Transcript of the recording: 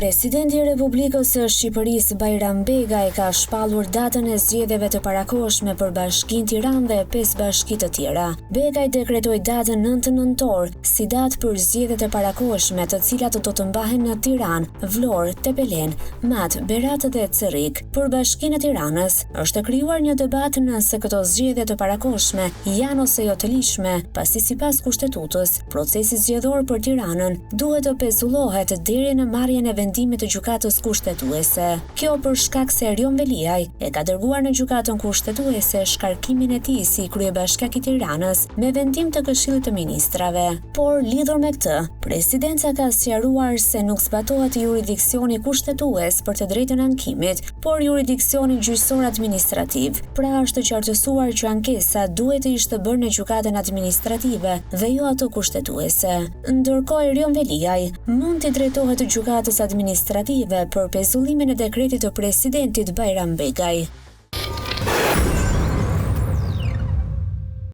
Presidenti i Republikës së Shqipërisë Bajram Begaj ka shpallur datën e zgjedhjeve të parakohshme për Bashkinë Tiranë dhe 5 bashki të tjera. Begaj dekretoi datën 9 nëntor si datë për zgjedhjet e parakohshme, të cilat do të mbahen në Tiranë, Vlorë, Tepelen, Mat, Berat dhe Cerrik. Për Bashkinë e Tiranës është krijuar një debat nëse këto zgjedhje të parakohshme janë ose jo të lishme, pasi sipas kushtetutës, procesi zgjedhor për Tiranën duhet të pezullohet deri në marrjen e vendimit të gjykatës kushtetuese. Kjo për shkak se Erion Veliaj e ka dërguar në gjykatën kushtetuese shkarkimin e tij si kryebashkiak i Tiranës me vendim të Këshillit të Ministrave. Por lidhur me këtë, presidenca ka sqaruar se nuk zbatohet juridiksioni kushtetues për të drejtën e ankimit, por juridiksioni gjyqësor administrativ. Pra është qartësuar që ankesa duhet të ishte bërë në gjykatën administrative dhe jo ato kushtetuese. Ndërkohë Erion Veliaj mund të drejtohet gjykatës administrative për pezullimin e dekretit të presidentit Bajram Begaj.